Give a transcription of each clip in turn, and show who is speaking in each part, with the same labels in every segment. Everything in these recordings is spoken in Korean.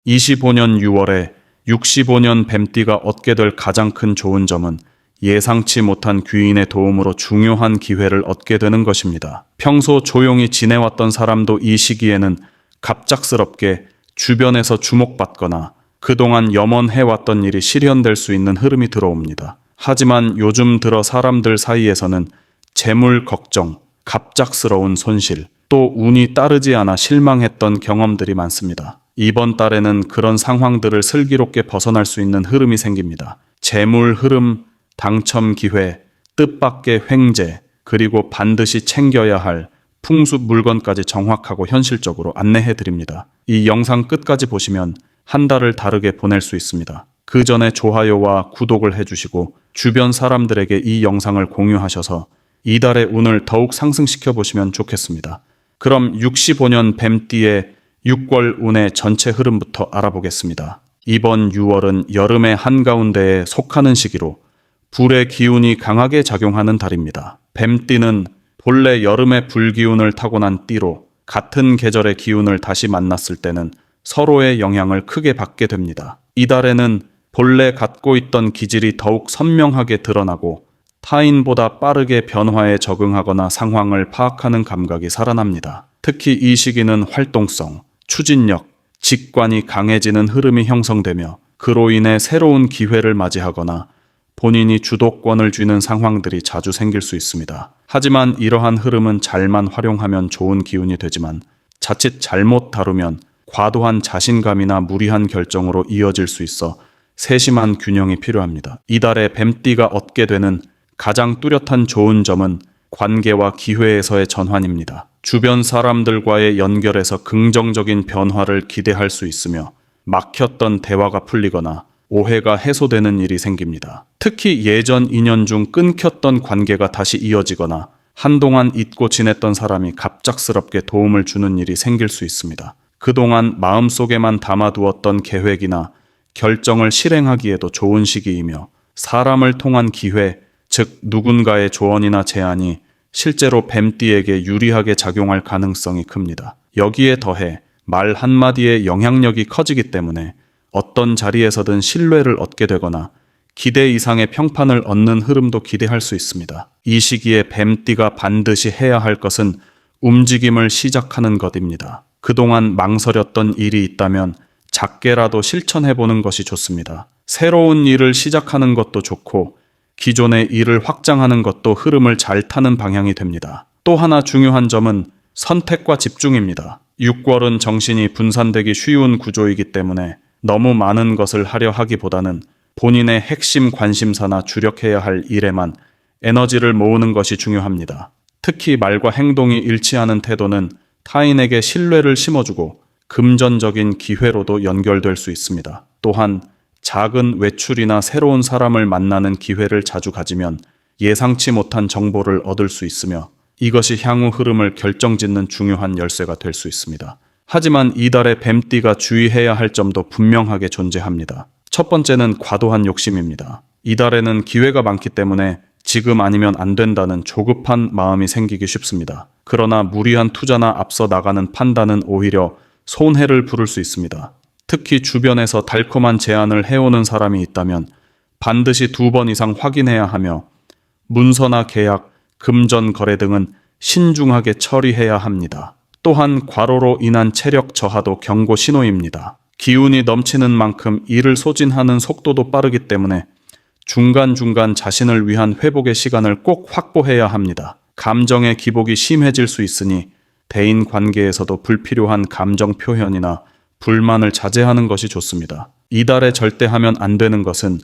Speaker 1: 25년 6월에 65년 뱀띠가 얻게 될 가장 큰 좋은 점은 예상치 못한 귀인의 도움으로 중요한 기회를 얻게 되는 것입니다. 평소 조용히 지내왔던 사람도 이 시기에는 갑작스럽게 주변에서 주목받거나 그동안 염원해왔던 일이 실현될 수 있는 흐름이 들어옵니다. 하지만 요즘 들어 사람들 사이에서는 재물 걱정, 갑작스러운 손실, 또 운이 따르지 않아 실망했던 경험들이 많습니다. 이번 달에는 그런 상황들을 슬기롭게 벗어날 수 있는 흐름이 생깁니다. 재물 흐름, 당첨 기회, 뜻밖의 횡재, 그리고 반드시 챙겨야 할 풍습 물건까지 정확하고 현실적으로 안내해 드립니다. 이 영상 끝까지 보시면 한 달을 다르게 보낼 수 있습니다. 그 전에 좋아요와 구독을 해주시고 주변 사람들에게 이 영상을 공유하셔서 이달의 운을 더욱 상승시켜 보시면 좋겠습니다. 그럼 65년 뱀띠의 6월 운의 전체 흐름부터 알아보겠습니다. 이번 6월은 여름의 한가운데에 속하는 시기로 불의 기운이 강하게 작용하는 달입니다. 뱀띠는 본래 여름의 불기운을 타고난 띠로 같은 계절의 기운을 다시 만났을 때는 서로의 영향을 크게 받게 됩니다. 이달에는 본래 갖고 있던 기질이 더욱 선명하게 드러나고 타인보다 빠르게 변화에 적응하거나 상황을 파악하는 감각이 살아납니다. 특히 이 시기는 활동성, 추진력, 직관이 강해지는 흐름이 형성되며 그로 인해 새로운 기회를 맞이하거나 본인이 주도권을 쥐는 상황들이 자주 생길 수 있습니다. 하지만 이러한 흐름은 잘만 활용하면 좋은 기운이 되지만 자칫 잘못 다루면 과도한 자신감이나 무리한 결정으로 이어질 수 있어 세심한 균형이 필요합니다. 이달에 뱀띠가 얻게 되는 가장 뚜렷한 좋은 점은 관계와 기회에서의 전환입니다. 주변 사람들과의 연결에서 긍정적인 변화를 기대할 수 있으며 막혔던 대화가 풀리거나 오해가 해소되는 일이 생깁니다. 특히 예전 인연 중 끊겼던 관계가 다시 이어지거나 한동안 잊고 지냈던 사람이 갑작스럽게 도움을 주는 일이 생길 수 있습니다. 그동안 마음속에만 담아두었던 계획이나 결정을 실행하기에도 좋은 시기이며 사람을 통한 기회, 즉 누군가의 조언이나 제안이 실제로 뱀띠에게 유리하게 작용할 가능성이 큽니다. 여기에 더해 말 한마디의 영향력이 커지기 때문에 어떤 자리에서든 신뢰를 얻게 되거나 기대 이상의 평판을 얻는 흐름도 기대할 수 있습니다. 이 시기에 뱀띠가 반드시 해야 할 것은 움직임을 시작하는 것입니다. 그동안 망설였던 일이 있다면 작게라도 실천해보는 것이 좋습니다. 새로운 일을 시작하는 것도 좋고 기존의 일을 확장하는 것도 흐름을 잘 타는 방향이 됩니다. 또 하나 중요한 점은 선택과 집중입니다. 6월은 정신이 분산되기 쉬운 구조이기 때문에 너무 많은 것을 하려 하기보다는 본인의 핵심 관심사나 주력해야 할 일에만 에너지를 모으는 것이 중요합니다. 특히 말과 행동이 일치하는 태도는 타인에게 신뢰를 심어주고 금전적인 기회로도 연결될 수 있습니다. 또한 작은 외출이나 새로운 사람을 만나는 기회를 자주 가지면 예상치 못한 정보를 얻을 수 있으며 이것이 향후 흐름을 결정짓는 중요한 열쇠가 될 수 있습니다. 하지만 이달의 뱀띠가 주의해야 할 점도 분명하게 존재합니다. 첫 번째는 과도한 욕심입니다. 이달에는 기회가 많기 때문에 지금 아니면 안 된다는 조급한 마음이 생기기 쉽습니다. 그러나 무리한 투자나 앞서 나가는 판단은 오히려 손해를 부를 수 있습니다. 특히 주변에서 달콤한 제안을 해오는 사람이 있다면 반드시 2번 이상 확인해야 하며 문서나 계약, 금전 거래 등은 신중하게 처리해야 합니다. 또한 과로로 인한 체력 저하도 경고 신호입니다. 기운이 넘치는 만큼 일을 소진하는 속도도 빠르기 때문에 중간중간 자신을 위한 회복의 시간을 꼭 확보해야 합니다. 감정의 기복이 심해질 수 있으니 대인 관계에서도 불필요한 감정 표현이나 불만을 자제하는 것이 좋습니다. 이달에 절대 하면 안 되는 것은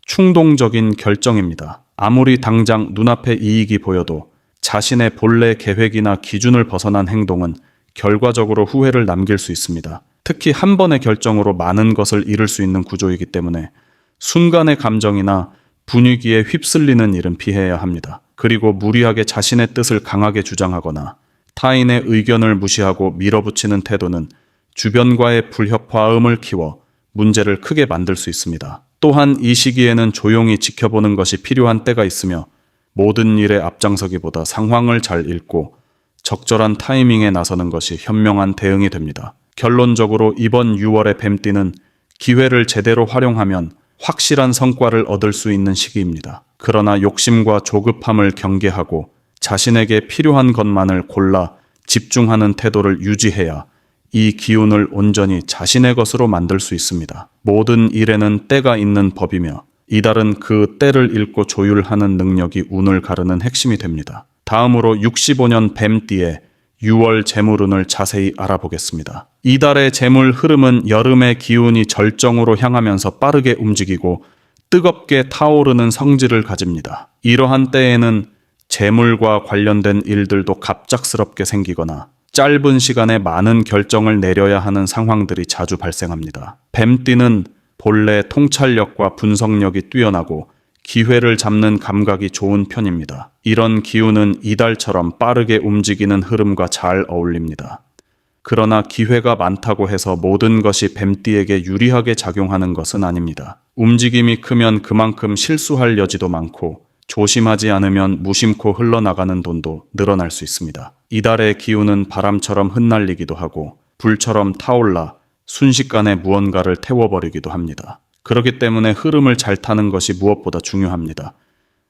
Speaker 1: 충동적인 결정입니다. 아무리 당장 눈앞에 이익이 보여도 자신의 본래 계획이나 기준을 벗어난 행동은 결과적으로 후회를 남길 수 있습니다. 특히 한 번의 결정으로 많은 것을 잃을 수 있는 구조이기 때문에 순간의 감정이나 분위기에 휩쓸리는 일은 피해야 합니다. 그리고 무리하게 자신의 뜻을 강하게 주장하거나 타인의 의견을 무시하고 밀어붙이는 태도는 주변과의 불협화음을 키워 문제를 크게 만들 수 있습니다. 또한 이 시기에는 조용히 지켜보는 것이 필요한 때가 있으며 모든 일에 앞장서기보다 상황을 잘 읽고 적절한 타이밍에 나서는 것이 현명한 대응이 됩니다. 결론적으로 이번 6월의 뱀띠는 기회를 제대로 활용하면 확실한 성과를 얻을 수 있는 시기입니다. 그러나 욕심과 조급함을 경계하고 자신에게 필요한 것만을 골라 집중하는 태도를 유지해야 이 기운을 온전히 자신의 것으로 만들 수 있습니다. 모든 일에는 때가 있는 법이며 이달은 그 때를 읽고 조율하는 능력이 운을 가르는 핵심이 됩니다. 다음으로 65년 뱀띠의 6월 재물운을 자세히 알아보겠습니다. 이달의 재물 흐름은 여름의 기운이 절정으로 향하면서 빠르게 움직이고 뜨겁게 타오르는 성질을 가집니다. 이러한 때에는 재물과 관련된 일들도 갑작스럽게 생기거나 짧은 시간에 많은 결정을 내려야 하는 상황들이 자주 발생합니다. 뱀띠는 본래 통찰력과 분석력이 뛰어나고 기회를 잡는 감각이 좋은 편입니다. 이런 기운은 이달처럼 빠르게 움직이는 흐름과 잘 어울립니다. 그러나 기회가 많다고 해서 모든 것이 뱀띠에게 유리하게 작용하는 것은 아닙니다. 움직임이 크면 그만큼 실수할 여지도 많고 조심하지 않으면 무심코 흘러나가는 돈도 늘어날 수 있습니다. 이달의 기운은 바람처럼 흩날리기도 하고 불처럼 타올라 순식간에 무언가를 태워버리기도 합니다. 그렇기 때문에 흐름을 잘 타는 것이 무엇보다 중요합니다.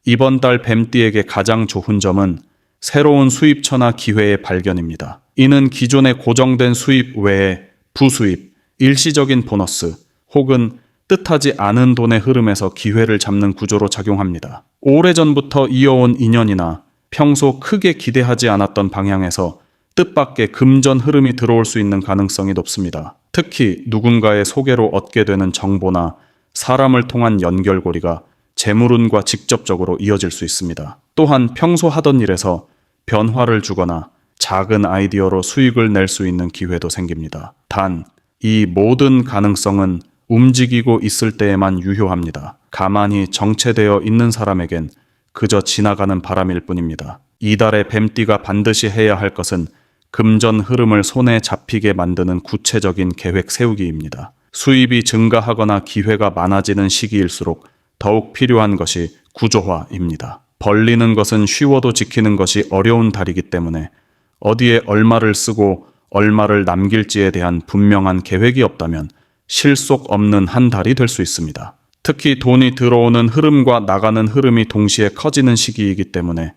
Speaker 1: 이번 달 뱀띠에게 가장 좋은 점은 새로운 수입처나 기회의 발견입니다. 이는 기존의 고정된 수입 외에 부수입, 일시적인 보너스 혹은 뜻하지 않은 돈의 흐름에서 기회를 잡는 구조로 작용합니다. 오래전부터 이어온 인연이나 평소 크게 기대하지 않았던 방향에서 뜻밖의 금전 흐름이 들어올 수 있는 가능성이 높습니다. 특히 누군가의 소개로 얻게 되는 정보나 사람을 통한 연결고리가 재물운과 직접적으로 이어질 수 있습니다. 또한 평소 하던 일에서 변화를 주거나 작은 아이디어로 수익을 낼 수 있는 기회도 생깁니다. 단, 이 모든 가능성은 움직이고 있을 때에만 유효합니다. 가만히 정체되어 있는 사람에겐 그저 지나가는 바람일 뿐입니다. 이달의 뱀띠가 반드시 해야 할 것은 금전 흐름을 손에 잡히게 만드는 구체적인 계획 세우기입니다. 수입이 증가하거나 기회가 많아지는 시기일수록 더욱 필요한 것이 구조화입니다. 벌리는 것은 쉬워도 지키는 것이 어려운 달이기 때문에 어디에 얼마를 쓰고 얼마를 남길지에 대한 분명한 계획이 없다면 실속 없는 한 달이 될 수 있습니다. 특히 돈이 들어오는 흐름과 나가는 흐름이 동시에 커지는 시기이기 때문에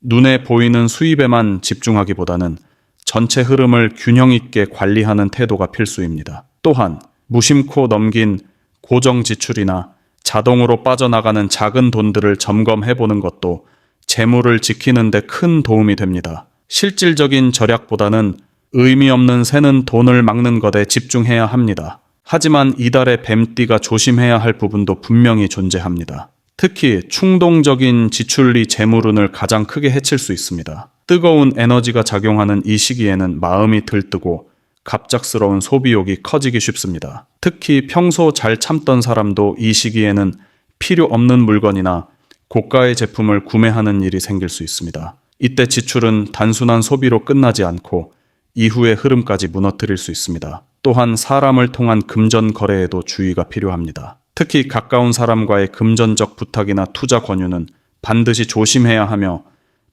Speaker 1: 눈에 보이는 수입에만 집중하기보다는 전체 흐름을 균형 있게 관리하는 태도가 필수입니다. 또한 무심코 넘긴 고정 지출이나 자동으로 빠져나가는 작은 돈들을 점검해보는 것도 재물을 지키는 데 큰 도움이 됩니다. 실질적인 절약보다는 의미 없는 새는 돈을 막는 것에 집중해야 합니다. 하지만 이달의 뱀띠가 조심해야 할 부분도 분명히 존재합니다. 특히 충동적인 지출이 재물운을 가장 크게 해칠 수 있습니다. 뜨거운 에너지가 작용하는 이 시기에는 마음이 들뜨고 갑작스러운 소비욕이 커지기 쉽습니다. 특히 평소 잘 참던 사람도 이 시기에는 필요 없는 물건이나 고가의 제품을 구매하는 일이 생길 수 있습니다. 이때 지출은 단순한 소비로 끝나지 않고 이후의 흐름까지 무너뜨릴 수 있습니다. 또한 사람을 통한 금전 거래에도 주의가 필요합니다. 특히 가까운 사람과의 금전적 부탁이나 투자 권유는 반드시 조심해야 하며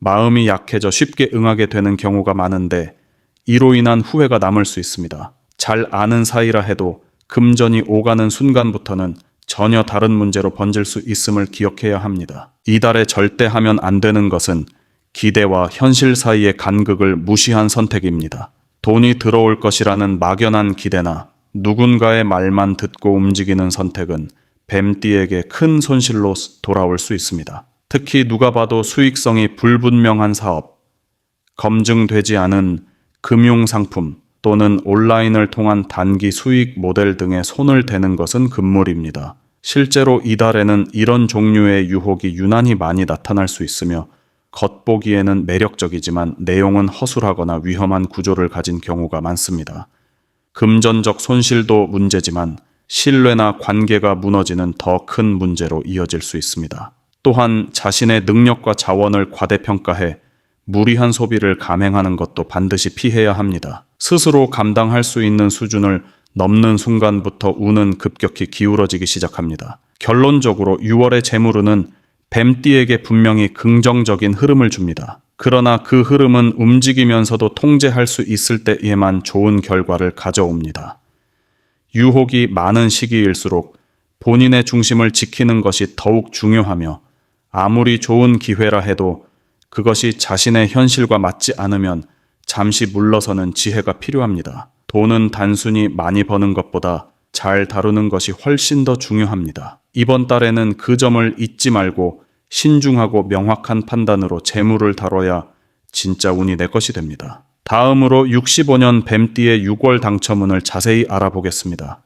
Speaker 1: 마음이 약해져 쉽게 응하게 되는 경우가 많은데 이로 인한 후회가 남을 수 있습니다. 잘 아는 사이라 해도 금전이 오가는 순간부터는 전혀 다른 문제로 번질 수 있음을 기억해야 합니다. 이달에 절대 하면 안 되는 것은 기대와 현실 사이의 간극을 무시한 선택입니다. 돈이 들어올 것이라는 막연한 기대나 누군가의 말만 듣고 움직이는 선택은 뱀띠에게 큰 손실로 돌아올 수 있습니다. 특히 누가 봐도 수익성이 불분명한 사업, 검증되지 않은 금융상품 또는 온라인을 통한 단기 수익 모델 등에 손을 대는 것은 금물입니다. 실제로 이달에는 이런 종류의 유혹이 유난히 많이 나타날 수 있으며 겉보기에는 매력적이지만 내용은 허술하거나 위험한 구조를 가진 경우가 많습니다. 금전적 손실도 문제지만 신뢰나 관계가 무너지는 더 큰 문제로 이어질 수 있습니다. 또한 자신의 능력과 자원을 과대평가해 무리한 소비를 감행하는 것도 반드시 피해야 합니다. 스스로 감당할 수 있는 수준을 넘는 순간부터 운은 급격히 기울어지기 시작합니다. 결론적으로 6월의 재물운은 뱀띠에게 분명히 긍정적인 흐름을 줍니다. 그러나 그 흐름은 움직이면서도 통제할 수 있을 때에만 좋은 결과를 가져옵니다. 유혹이 많은 시기일수록 본인의 중심을 지키는 것이 더욱 중요하며, 아무리 좋은 기회라 해도 그것이 자신의 현실과 맞지 않으면 잠시 물러서는 지혜가 필요합니다. 돈은 단순히 많이 버는 것보다 잘 다루는 것이 훨씬 더 중요합니다. 이번 달에는 그 점을 잊지 말고 신중하고 명확한 판단으로 재물을 다뤄야 진짜 운이 내 것이 됩니다. 다음으로 65년 뱀띠의 6월 당첨운을 자세히 알아보겠습니다.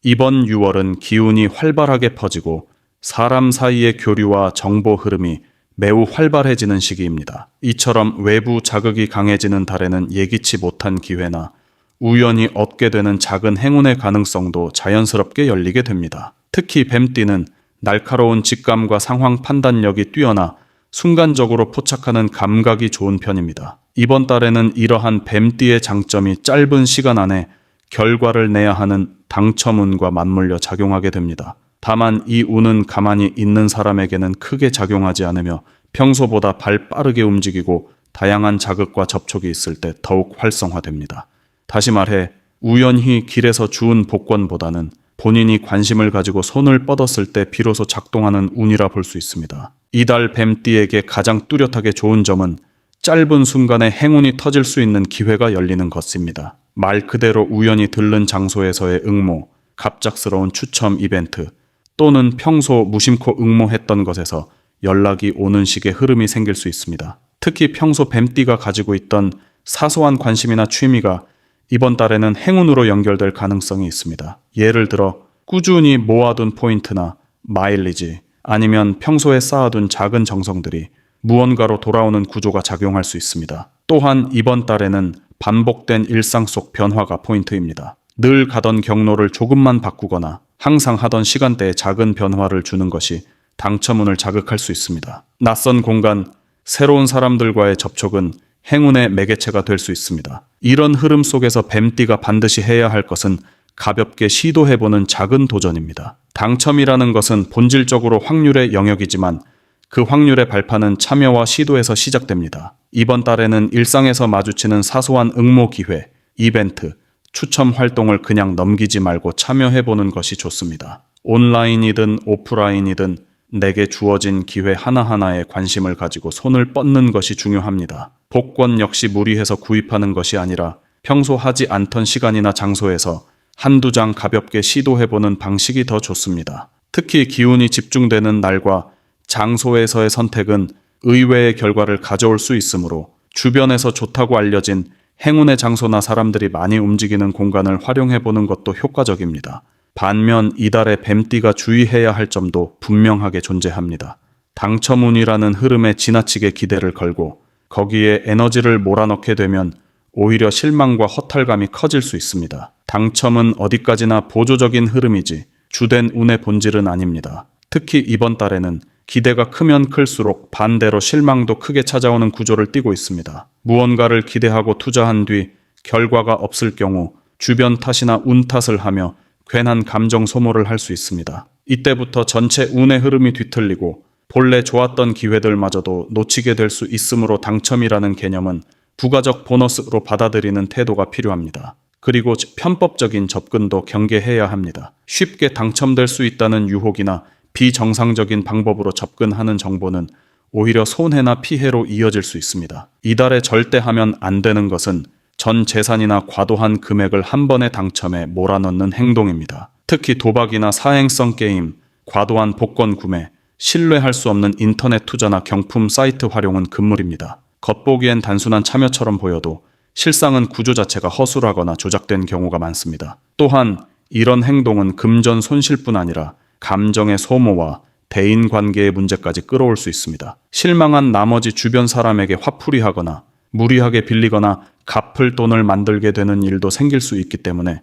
Speaker 1: 이번 6월은 기운이 활발하게 퍼지고 사람 사이의 교류와 정보 흐름이 매우 활발해지는 시기입니다. 이처럼 외부 자극이 강해지는 달에는 예기치 못한 기회나 우연히 얻게 되는 작은 행운의 가능성도 자연스럽게 열리게 됩니다. 특히 뱀띠는 날카로운 직감과 상황 판단력이 뛰어나 순간적으로 포착하는 감각이 좋은 편입니다. 이번 달에는 이러한 뱀띠의 장점이 짧은 시간 안에 결과를 내야 하는 당첨운과 맞물려 작용하게 됩니다. 다만 이 운은 가만히 있는 사람에게는 크게 작용하지 않으며 평소보다 발 빠르게 움직이고 다양한 자극과 접촉이 있을 때 더욱 활성화됩니다. 다시 말해 우연히 길에서 주운 복권보다는 본인이 관심을 가지고 손을 뻗었을 때 비로소 작동하는 운이라 볼 수 있습니다. 이달 뱀띠에게 가장 뚜렷하게 좋은 점은 짧은 순간에 행운이 터질 수 있는 기회가 열리는 것입니다. 말 그대로 우연히 들른 장소에서의 응모, 갑작스러운 추첨 이벤트, 또는 평소 무심코 응모했던 것에서 연락이 오는 식의 흐름이 생길 수 있습니다. 특히 평소 뱀띠가 가지고 있던 사소한 관심이나 취미가 이번 달에는 행운으로 연결될 가능성이 있습니다. 예를 들어 꾸준히 모아둔 포인트나 마일리지, 아니면 평소에 쌓아둔 작은 정성들이 무언가로 돌아오는 구조가 작용할 수 있습니다. 또한 이번 달에는 반복된 일상 속 변화가 포인트입니다. 늘 가던 경로를 조금만 바꾸거나 항상 하던 시간대에 작은 변화를 주는 것이 당첨운을 자극할 수 있습니다. 낯선 공간, 새로운 사람들과의 접촉은 행운의 매개체가 될 수 있습니다. 이런 흐름 속에서 뱀띠가 반드시 해야 할 것은 가볍게 시도해보는 작은 도전입니다. 당첨이라는 것은 본질적으로 확률의 영역이지만 그 확률의 발판은 참여와 시도에서 시작됩니다. 이번 달에는 일상에서 마주치는 사소한 응모 기회, 이벤트, 추첨 활동을 그냥 넘기지 말고 참여해보는 것이 좋습니다. 온라인이든 오프라인이든 내게 주어진 기회 하나하나에 관심을 가지고 손을 뻗는 것이 중요합니다. 복권 역시 무리해서 구입하는 것이 아니라 평소 하지 않던 시간이나 장소에서 한두 장 가볍게 시도해보는 방식이 더 좋습니다. 특히 기운이 집중되는 날과 장소에서의 선택은 의외의 결과를 가져올 수 있으므로 주변에서 좋다고 알려진 행운의 장소나 사람들이 많이 움직이는 공간을 활용해보는 것도 효과적입니다. 반면 이달에 뱀띠가 주의해야 할 점도 분명하게 존재합니다. 당첨운이라는 흐름에 지나치게 기대를 걸고 거기에 에너지를 몰아넣게 되면 오히려 실망과 허탈감이 커질 수 있습니다. 당첨은 어디까지나 보조적인 흐름이지 주된 운의 본질은 아닙니다. 특히 이번 달에는 기대가 크면 클수록 반대로 실망도 크게 찾아오는 구조를 띠고 있습니다. 무언가를 기대하고 투자한 뒤 결과가 없을 경우 주변 탓이나 운 탓을 하며 괜한 감정 소모를 할 수 있습니다. 이때부터 전체 운의 흐름이 뒤틀리고 본래 좋았던 기회들마저도 놓치게 될 수 있으므로 당첨이라는 개념은 부가적 보너스로 받아들이는 태도가 필요합니다. 그리고 편법적인 접근도 경계해야 합니다. 쉽게 당첨될 수 있다는 유혹이나 비정상적인 방법으로 접근하는 정보는 오히려 손해나 피해로 이어질 수 있습니다. 이달에 절대 하면 안 되는 것은 전 재산이나 과도한 금액을 한 번에 당첨에 몰아넣는 행동입니다. 특히 도박이나 사행성 게임, 과도한 복권 구매, 신뢰할 수 없는 인터넷 투자나 경품 사이트 활용은 금물입니다. 겉보기엔 단순한 참여처럼 보여도 실상은 구조 자체가 허술하거나 조작된 경우가 많습니다. 또한 이런 행동은 금전 손실뿐 아니라 감정의 소모와 대인관계의 문제까지 끌어올 수 있습니다. 실망한 나머지 주변 사람에게 화풀이하거나 무리하게 빌리거나 갚을 돈을 만들게 되는 일도 생길 수 있기 때문에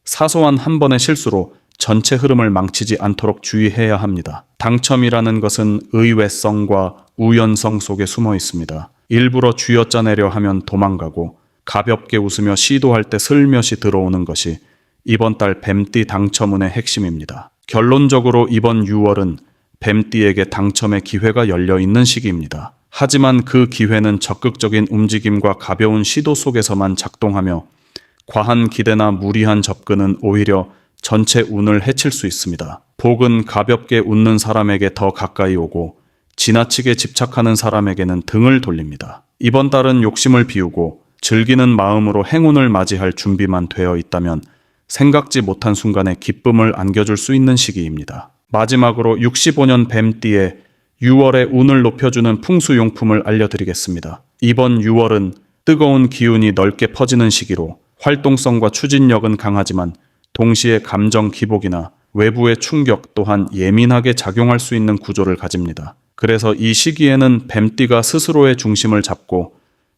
Speaker 1: 사소한 한 번의 실수로 전체 흐름을 망치지 않도록 주의해야 합니다. 당첨이라는 것은 의외성과 우연성 속에 숨어 있습니다. 일부러 쥐어짜내려 하면 도망가고 가볍게 웃으며 시도할 때 슬며시 들어오는 것이 이번 달 뱀띠 당첨운의 핵심입니다. 결론적으로 이번 6월은 뱀띠에게 당첨의 기회가 열려 있는 시기입니다. 하지만 그 기회는 적극적인 움직임과 가벼운 시도 속에서만 작동하며 과한 기대나 무리한 접근은 오히려 전체 운을 해칠 수 있습니다. 복은 가볍게 웃는 사람에게 더 가까이 오고 지나치게 집착하는 사람에게는 등을 돌립니다. 이번 달은 욕심을 비우고 즐기는 마음으로 행운을 맞이할 준비만 되어 있다면 생각지 못한 순간에 기쁨을 안겨줄 수 있는 시기입니다. 마지막으로 65년 뱀띠의 6월의 운을 높여주는 풍수용품을 알려드리겠습니다. 이번 6월은 뜨거운 기운이 넓게 퍼지는 시기로 활동성과 추진력은 강하지만 동시에 감정 기복이나 외부의 충격 또한 예민하게 작용할 수 있는 구조를 가집니다. 그래서 이 시기에는 뱀띠가 스스로의 중심을 잡고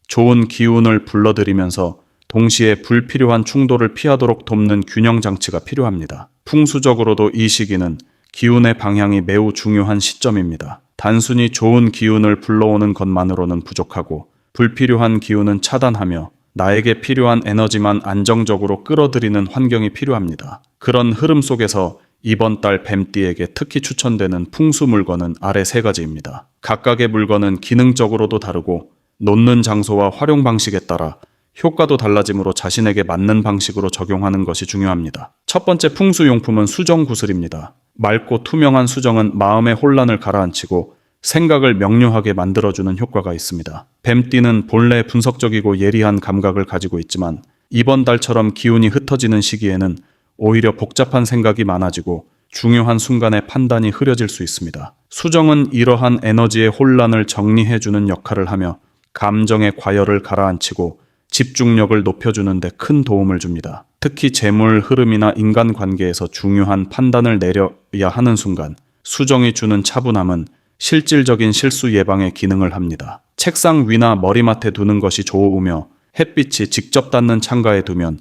Speaker 1: 좋은 기운을 불러들이면서 동시에 불필요한 충돌을 피하도록 돕는 균형 장치가 필요합니다. 풍수적으로도 이 시기는 기운의 방향이 매우 중요한 시점입니다. 단순히 좋은 기운을 불러오는 것만으로는 부족하고 불필요한 기운은 차단하며 나에게 필요한 에너지만 안정적으로 끌어들이는 환경이 필요합니다. 그런 흐름 속에서 이번 달 뱀띠에게 특히 추천되는 풍수 물건은 아래 3가지입니다. 각각의 물건은 기능적으로도 다르고 놓는 장소와 활용 방식에 따라 효과도 달라지므로 자신에게 맞는 방식으로 적용하는 것이 중요합니다. 첫 번째 풍수용품은 수정구슬입니다. 맑고 투명한 수정은 마음의 혼란을 가라앉히고 생각을 명료하게 만들어주는 효과가 있습니다. 뱀띠는 본래 분석적이고 예리한 감각을 가지고 있지만 이번 달처럼 기운이 흩어지는 시기에는 오히려 복잡한 생각이 많아지고 중요한 순간에 판단이 흐려질 수 있습니다. 수정은 이러한 에너지의 혼란을 정리해주는 역할을 하며 감정의 과열을 가라앉히고 집중력을 높여주는 데 큰 도움을 줍니다. 특히 재물 흐름이나 인간관계에서 중요한 판단을 내려야 하는 순간 수정이 주는 차분함은 실질적인 실수 예방에 기능을 합니다. 책상 위나 머리맡에 두는 것이 좋으며 햇빛이 직접 닿는 창가에 두면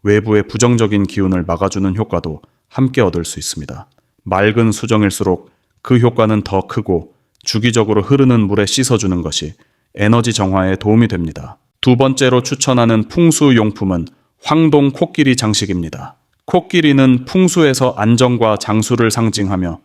Speaker 1: 외부의 부정적인 기운을 막아주는 효과도 함께 얻을 수 있습니다. 맑은 수정일수록 그 효과는 더 크고 주기적으로 흐르는 물에 씻어주는 것이 에너지 정화에 도움이 됩니다. 두 번째로 추천하는 풍수용품은 황동 코끼리 장식입니다. 코끼리는 풍수에서 안정과 장수를 상징하며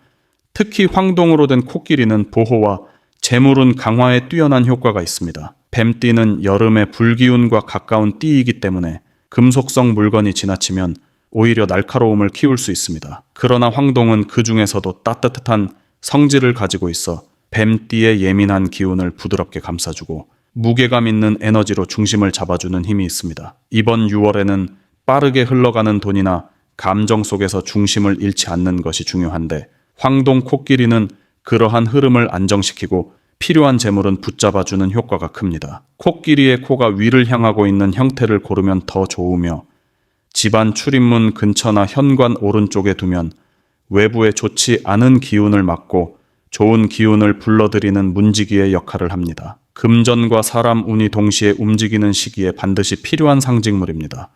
Speaker 1: 특히 황동으로 된 코끼리는 보호와 재물운 강화에 뛰어난 효과가 있습니다. 뱀띠는 여름의 불기운과 가까운 띠이기 때문에 금속성 물건이 지나치면 오히려 날카로움을 키울 수 있습니다. 그러나 황동은 그 중에서도 따뜻한 성질을 가지고 있어 뱀띠의 예민한 기운을 부드럽게 감싸주고 무게감 있는 에너지로 중심을 잡아주는 힘이 있습니다. 이번 6월에는 빠르게 흘러가는 돈이나 감정 속에서 중심을 잃지 않는 것이 중요한데 황동 코끼리는 그러한 흐름을 안정시키고 필요한 재물은 붙잡아주는 효과가 큽니다. 코끼리의 코가 위를 향하고 있는 형태를 고르면 더 좋으며 집안 출입문 근처나 현관 오른쪽에 두면 외부에 좋지 않은 기운을 막고 좋은 기운을 불러들이는 문지기의 역할을 합니다. 금전과 사람 운이 동시에 움직이는 시기에 반드시 필요한 상징물입니다.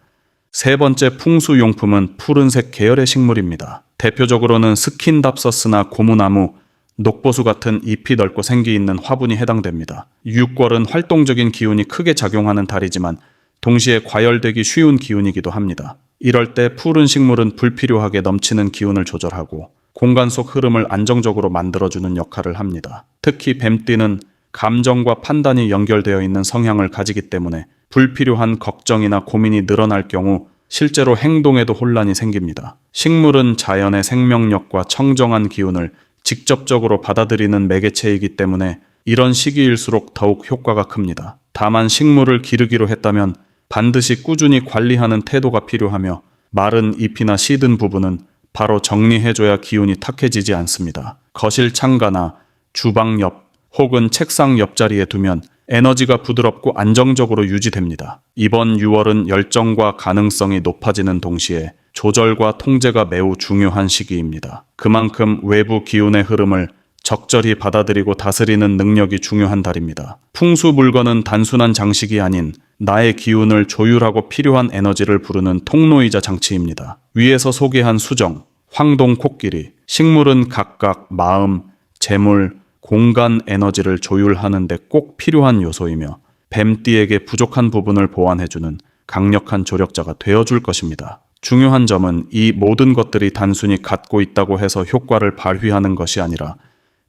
Speaker 1: 세 번째 풍수용품은 푸른색 계열의 식물입니다. 대표적으로는 스킨답서스나 고무나무, 녹보수 같은 잎이 넓고 생기 있는 화분이 해당됩니다. 6월은 활동적인 기운이 크게 작용하는 달이지만 동시에 과열되기 쉬운 기운이기도 합니다. 이럴 때 푸른 식물은 불필요하게 넘치는 기운을 조절하고 공간 속 흐름을 안정적으로 만들어주는 역할을 합니다. 특히 뱀띠는 감정과 판단이 연결되어 있는 성향을 가지기 때문에 불필요한 걱정이나 고민이 늘어날 경우 실제로 행동에도 혼란이 생깁니다. 식물은 자연의 생명력과 청정한 기운을 직접적으로 받아들이는 매개체이기 때문에 이런 시기일수록 더욱 효과가 큽니다. 다만 식물을 기르기로 했다면 반드시 꾸준히 관리하는 태도가 필요하며 마른 잎이나 시든 부분은 바로 정리해줘야 기운이 탁해지지 않습니다. 거실 창가나 주방 옆 혹은 책상 옆자리에 두면 에너지가 부드럽고 안정적으로 유지됩니다. 이번 6월은 열정과 가능성이 높아지는 동시에 조절과 통제가 매우 중요한 시기입니다. 그만큼 외부 기운의 흐름을 적절히 받아들이고 다스리는 능력이 중요한 달입니다. 풍수 물건은 단순한 장식이 아닌 나의 기운을 조율하고 필요한 에너지를 부르는 통로이자 장치입니다. 위에서 소개한 수정, 황동 코끼리, 식물은 각각 마음, 재물, 공간 에너지를 조율하는 데 꼭 필요한 요소이며 뱀띠에게 부족한 부분을 보완해주는 강력한 조력자가 되어줄 것입니다. 중요한 점은 이 모든 것들이 단순히 갖고 있다고 해서 효과를 발휘하는 것이 아니라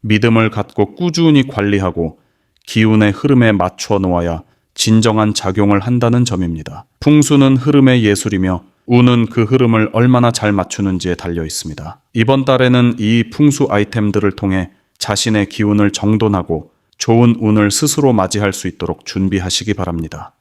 Speaker 1: 믿음을 갖고 꾸준히 관리하고 기운의 흐름에 맞춰 놓아야 진정한 작용을 한다는 점입니다. 풍수는 흐름의 예술이며 운은 그 흐름을 얼마나 잘 맞추는지에 달려 있습니다. 이번 달에는 이 풍수 아이템들을 통해 자신의 기운을 정돈하고 좋은 운을 스스로 맞이할 수 있도록 준비하시기 바랍니다.